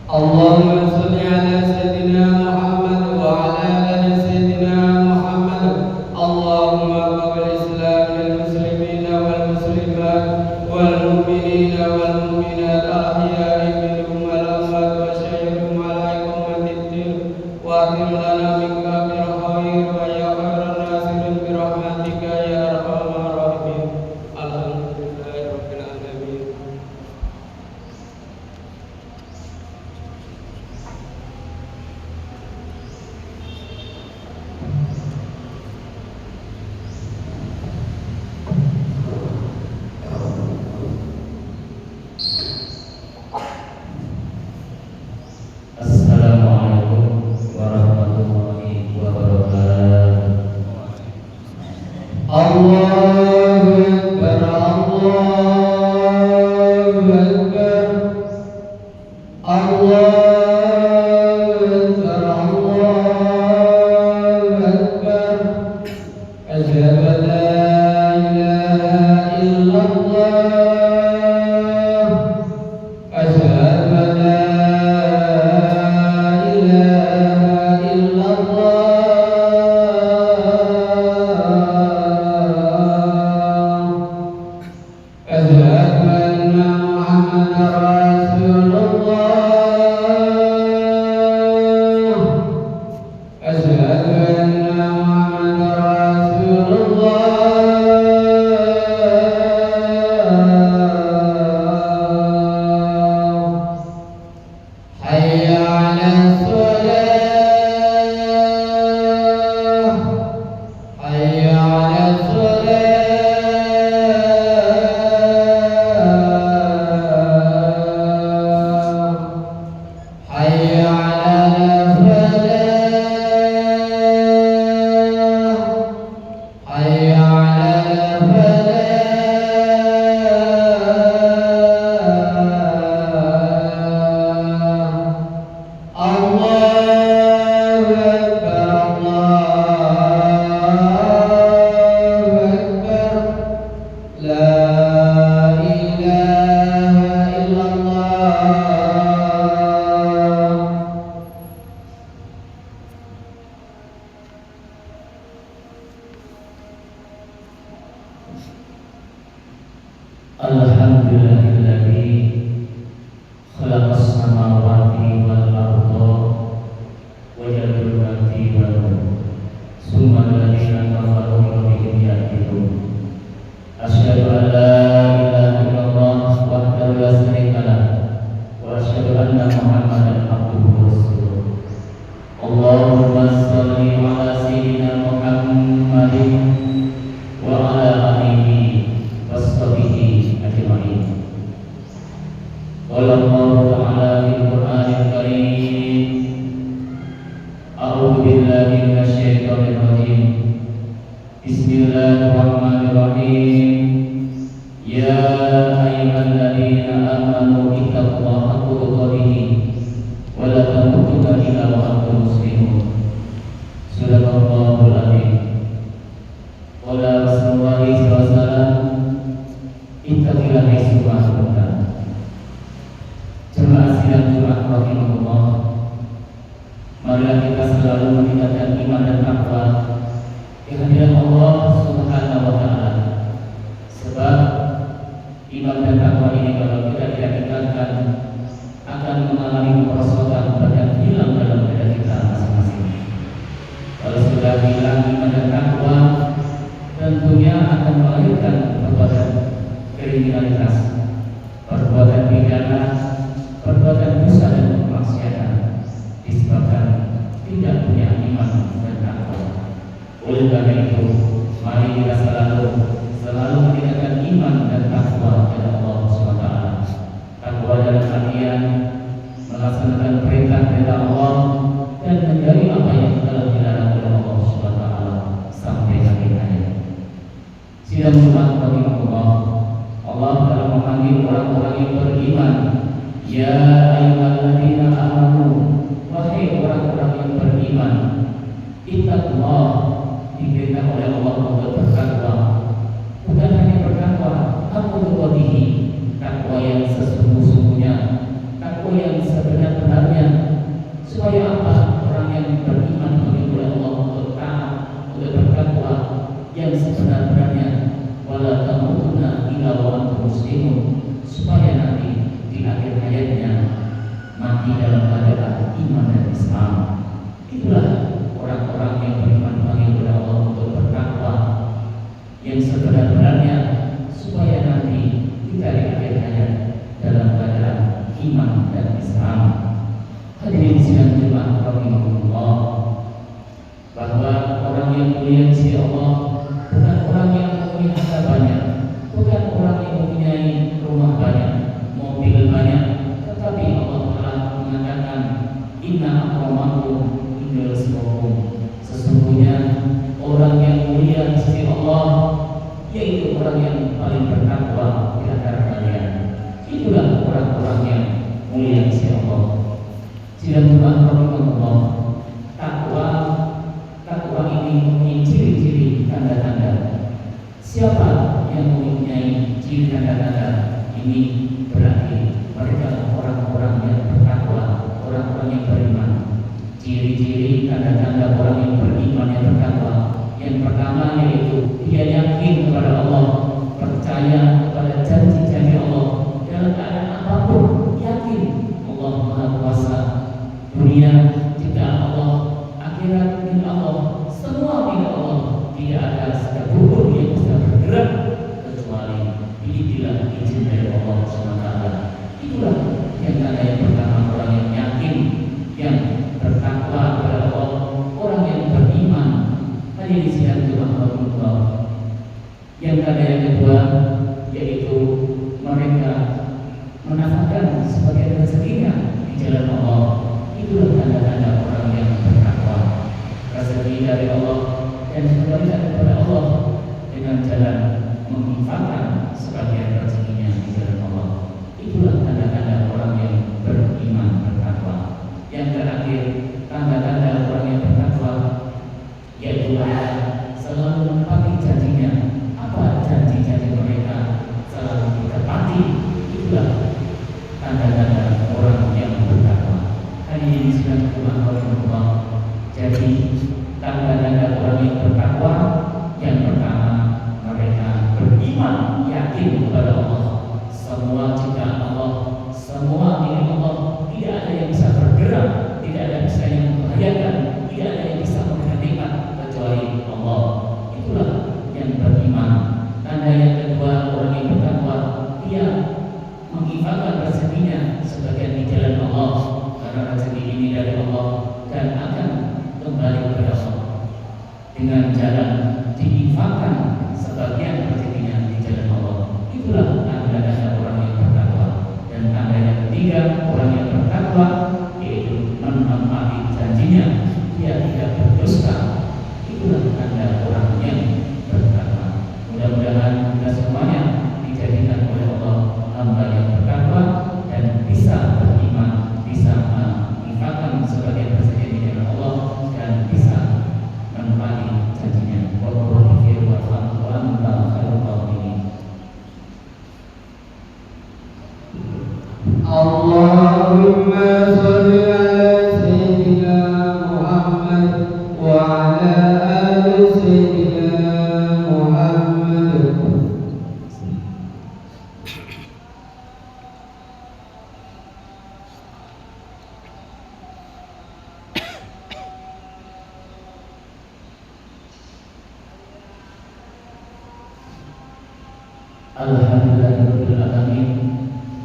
اللهم صل على سيدنا محمد وعلى آل سيدنا محمد. اللهم قبل الإسلام للمسلمين والمسلمات والمؤمنين والمؤمنات الأحياء منهم والأموات وشهدهم على إقامة الدين وأتم لنا منك بالخير ويا خير الناصرين برحمتك يا أرحم الراحمين. الحمد لله رب العالمين. Assalamualaikum warahmatullahi wabarakatuh. Allahu Akbar, Allahu Akbar, Allahu Akbar, Allahu Akbar. Asyhadu an la ilaha illallah, asyhadu an la ilaha illallah, asyhadu anna Muhammadar Rasulullah, asyhadu anna Muhammadar Rasulullah. Hayya 'alas shalah, hayya 'alas shalah, hayya 'alal falah, hayya 'alal falah. Allahu Akbar, Allahu Akbar. La ilaha illallah. Alhamdulillahilladzi khalaqas samawati wal arda wa ja'alal mati wal summa alladziina kafaru bi rabbihim ya'dilun. Asyhadu an la ilaha illallah wahdahu la syarika lah wa asyhadu anna Muhammadan abduhu wa rasuluh. Allahumma shalli ala sayyidina Muhammadin wa ala alihi washabihi ajma'in. Qala Allah ta'ala fil Qur'anil Karim, a'udzu billahi minasy syaithanir rajim. Bismillahirrahmanirrahim. Ya ayyuhalladzina amanu ittaqullaha haqqa tuqatih wa la tamutunna illa wa antum muslimun. Sadaqallahul adzim. Qala Rasulullah sallallahu alaihi wasallam, ittaqillaha haitsu ma kunta. Jemaah sidang Jumat rahimahullah, marilah kita selalu meningkatkan iman dan takwa di hadirat Allah Subhanahu wa taala. Sebab iman dan takwa ini kalau kita tidak tingkatkan akan mengalami kerosotan bahkan hilang dalam diri kita masing-masing. Kalau sudah hilang iman dan takwa, tentunya akan melahirkan perbuatan kriminalitas, perbuatan pidana, perbuatan dosa dan kemaksiatan disebabkan tidak punya iman dan takwa. Oleh karena itu, mari kita selalu meningkatkan iman dan takwa kepada Allah SWT. Takwa dalam artian melaksanakan perintah Allah dan menjauhi apa yang telah dilarang oleh Allah SWT sampai akhir hayat. Sidang Jumat rahimahullah, Allah telah memanggil orang-orang yang beriman. Ya ayyuhalladzina amanu, wahai orang-orang yang beriman, ittaqullah, diperintah oleh Allah untuk bertakwa. Bukan hanya bertakwa, haqqa tuqatih, takwa yang sesungguh-sungguhnya, takwa yang sebenar-benar muslimun supaya nanti di akhir hayatnya mati dalam keadaan iman dan Islam. Itulah orang-orang yang beriman kepada Allah untuk bertakwa yang sebenar-benarnya supaya nanti kita di akhir hayat dalam keadaan iman dan Islam. Hadirin sidang jemaah rahimahullah, bahwa orang yang mulia di sisi Allah bukan orang yang mempunyai harta banyak, bukan orang yang mempunyai rumah banyak, mobil banyak, tetapi Allah telah mengatakan inna akramakum inda rizqakum. Sesungguhnya orang yang mulia di sisi Allah yaitu orang yang paling bertakwa di antara kalian. Itulah orang-orang yang mulia di sisi Allah. Sidang jemaah rahimahullah, takwa ini mempunyai ciri-ciri tanda-tanda. Siapa yang mempunyai ciri tanda-tanda ini berarti mereka orang-orang yang bertakwa, orang-orang yang beriman. Ciri-ciri tanda-tanda orang yang beriman yang bertakwa, yang pertama yaitu dia yakin kepada Allah, percaya kepada janji-janji Allah dalam keadaan apapun, yakin Allah Maha Kuasa. Dunia tidak Allah, akhirat milik Allah, semua milik Allah. Tidak ada satupun yang bisa bergerak kecuali bila izin dari Allah SWT. Itulah yang tanda yang pertama, orang yang yakin, yang bertakwa kepada Allah, orang yang beriman. Hadirin sidang jemaah Allah. Yang tanda yang kedua yaitu mereka menafkahkan sebagian rezekinya di jalan Allah. Itulah tanda-tanda orang yang bertakwa. Rezeki dari Allah dan kembalikan kepada Allah dengan jalan menginfakkan sebagian rezekinya di jalan Allah. Itulah tanda-tanda orang yang beriman bertakwa. Yang terakhir, tanda-tanda orang yang bertakwa yaitu mereka selalu menepati janjinya. Apa janji-janji mereka selalu ditepati. Itulah tanda-tanda orang yang bertakwa. Hadirin sidang jemaah rahimahullah. Jadi tanda-tanda orang yang bertakwa yang pertama, mereka beriman, yakin kepada Allah. Semua ciptaan Allah, semua milik Allah. Tidak ada yang bisa bergerak, tidak ada yang bisa yang membahayakan, tidak ada yang bisa menghentikan kecuali Allah. Itulah yang beriman. Tanda yang kedua, orang yang bertakwa, dia menginfakkan rezekinya sebagian di jalan Allah, karena rezeki ini dari Allah dan akan kembali kepada Allah. Dengan jalan diinfakkan sebagian rezekinya di jalan Allah. Itulah tanda-tanda orang yang bertakwa. Dan tanda yang ketiga, orang yang bertakwa yaitu menepati janjinya, dia tidak berdusta. Itulah tanda orang yang bertakwa. Mudah-mudahan kita semuanya dijadikan oleh Allah hamba yang bertakwa dan bisa beriman, bisa menginfakkan sebagian rezeki di jalan Allah dan bisa menepati janjinya. Wallahu a'lam wa anta khairul rahimin. Allahumma sholli ala sayyidina Muhammad wa ala ali sayyidina Muhammad. Alhamdulillahirabbil alamin.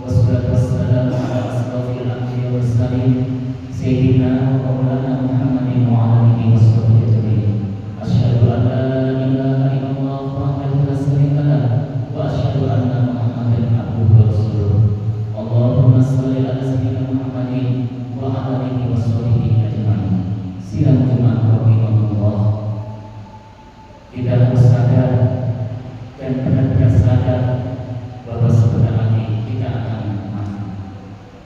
Wassalatu wassalamu ala asrofil anbiya'i wal mursalin sayyidina wa maulana Muhammadin wa ala alihi washabbihi ajmain. Asyhadu an la ilaha illallah wahdahu la syarika lah wa asyhadu anna Muhammadan abduhu wa rasuluh. Allahumma shalli ala sayyidina Muhammadin wa ala alihi washabbihi ajmain. Sidang jemaah rahimahullah, kita harus sadar dan benar-benar sadar bahwa sebentar lagi kita akan mati.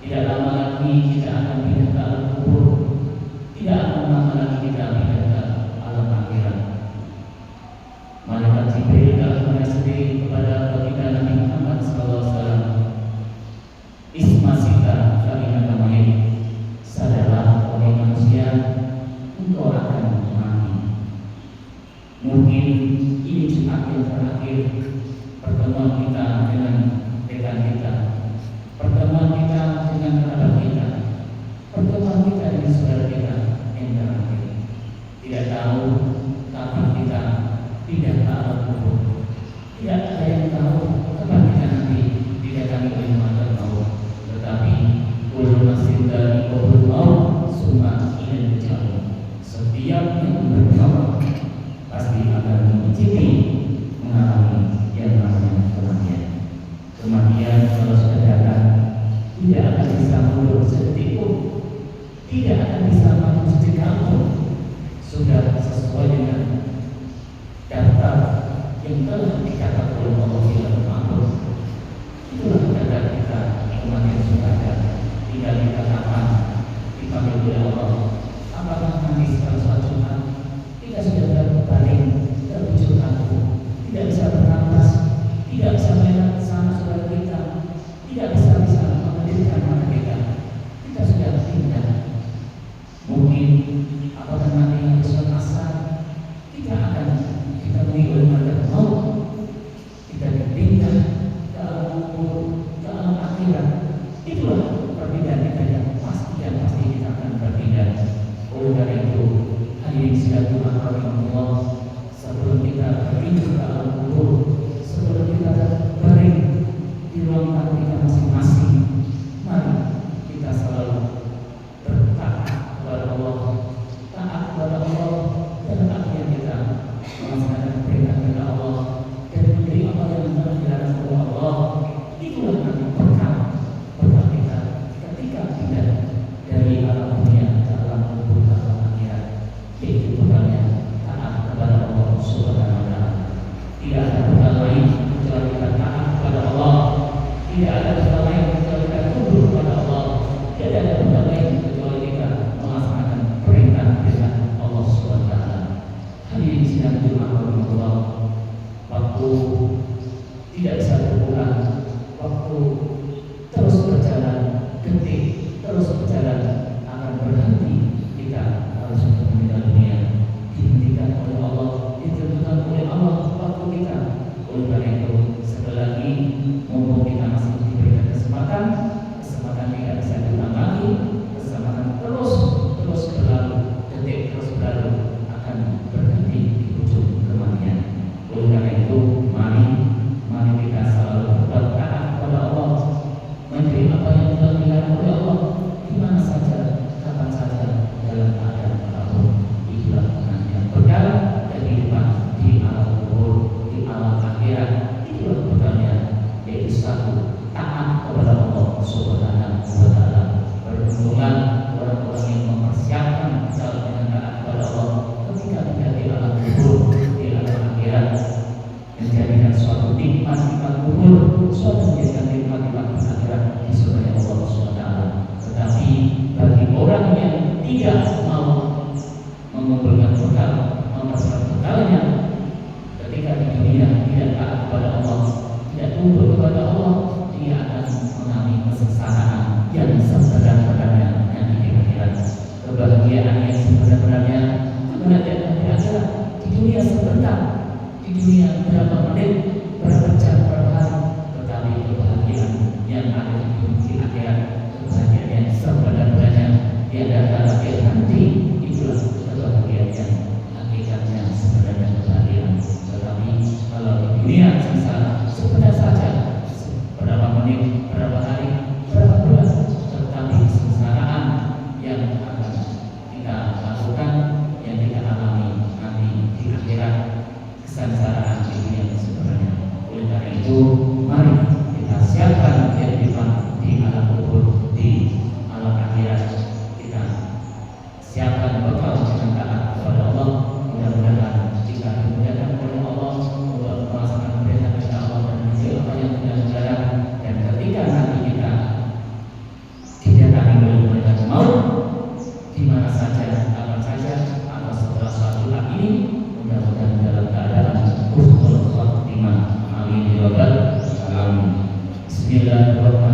Tidak lama lagi kita akan pindah ke alam kubur. Tidak akan lama lagi kita pindah ke alam akhirat. Malaikat Jibril telah menasihati kepada baginda Nabi Muhammad SAW, Isma sita kalimat main, sadarlah wahai manusia, engkau akan mati. Mungkin ini Jumat yang terakhir pertemuan kita dengan rekan kita, pertemuan kita dengan kerabat kita, pertemuan kita dengan saudara kita yang terakhir. Tidak tahu kapan kita tidak tahu kubur. Tidak ada yang tahu kapan kita nanti didatangi oleh malaikat maut. Tetapi kullu nafsin dha'iqatul maut tsumma ilaina turja'un. Setiap yang bernyawa pasti akan mencicipi, mengalami yang namanya kematian. Kematian kalau sudah datang tidak akan bisa mundur sedetik pun, tidak akan bisa maju sejenak pun. Sudah sesuai dengan daftar yang telah dicatat oleh Allah di dalam Al-Quran. Itulah data kita, kematian sudah ada. Tinggal kita kapan dipanggil oleh Allah. Apakah nanti setelah sholat Jumat kita sudah berbaring, terbujur kaku, tidak bisa bernapas, tidak bisa melihat sama saudara kita, tidak bisa menghadirkan mata kita sudah pindah. Mungkin apakah nanti yang sholat asar kita akan ditemui oleh malaikat maut, kita dipindah ke alam kubur, ke alam akhirat. Itulah perbedaan kita yang pasti dan pasti kita akan berpindah. Oleh karena itu, hadirin sekalian rahimahullah, sebelum kita berpindah ke alam kubur, sebelum kita berbaring di ruang tamu kita masing-masing, mari kita selalu bertaat kepada Allah, taat kepada Allah dalam artian kita melaksanakan perintah kepada Allah dan memberi apa yang telah dilarang oleh Allah. Itulah nanti berkah kita ketika pindah dari alam dunia ke alam kubur, ke alam akhirat, yaitu bekalnya taat kepada Allah Subhanahu wa Ta'ala. Tidak ada bekal lain kecuali kita taat kepada Allah. Tidak ada bekal lain kecuali kita tunduk kepada Allah. Tidak ada bekal lain kecuali kita melaksanakan perintah Allah Subhanahu wa Ta'ala. Hadirin sidang Jumat Allah, waktu tidak bisa berulang, waktu terus berjalan, detik terus berjalan, akan berhenti. Kita harus meninggal dunia, dihentikan oleh Allah, ditentukan oleh Allah waktu kita. Oleh karena itu, sekali lagi, mumpung kita masih diberikan kesempatan tidak bisa diulang lagi, kesempatan terus berlalu, detik terus berlalu, akan berhenti di ujung kematian. Oleh karena itu, mari kita selalu berbuat taat kepada Allah, memberi apa yang telah dilarang oleh Allah, di mana saja, kapan saja, dalam keadaan apapun. Itulah yang bekal kehidupan di alam kubur, di alam akhirat. Itulah bekalnya, yaitu satu, taat kepada Allah Subhanahu wa Ta'ala. Berhubungan orang-orang yang mempersiapkan jalan dengan taat kepada Allah ketika tidak di alam kubur, di alam akhirat, menjadikan suatu nikmat kubur, suatu menjadikan nikmat akhirat di surga Allah Subhanahu wa Ta'ala. Tetapi bagi orang yang tidak mau mengumpulkan bekal, mempersiapkan bekalnya ketika di dunia, tidak taat kepada Allah, tidak tunduk kepada Allah, dia akan mengalami kesengsaraan yang sebenar-benarnya nanti di akhirat. Kebahagiaan yang sebenar-benarnya kebahagiaan di akhirat. Di dunia sebentar, di dunia berapa menit, berapa jam, berapa hari, tetapi kebahagiaan yang ada di akhirat, kebahagiaan yang sebenar-benarnya tiada kala nanti. Itulah kebahagiaan yang hakikatnya sebenarnya kebahagiaan. Tetapi kalau di dunia sengsara sebentar saja, berapa menit, berapa hari, berapa bulan, tetapi kesengsaraan yang akan kita lakukan, yang kita alami nanti di akhirat, kesengsaraan di dunia sebenarnya. Oleh karena itu, mari kita siapkan kehidupan di alam kubur, di alam akhirat. Kita siapkan bekal dengan taat kepada Allah. Mudah-mudahan jika dimudahkan oleh Allah untuk melaksanakan perintah Allah dan menjadi apa yang tidak dilarang, dan ketika nanti kita didatangi oleh malaikat maut, di mana saja, kapan saja, atau setelah suatu hal ini, mudah-mudahan dalam keadaan husnul khatimah. Amin ya rabbal alamin. Bismillahirrahmanirrahim.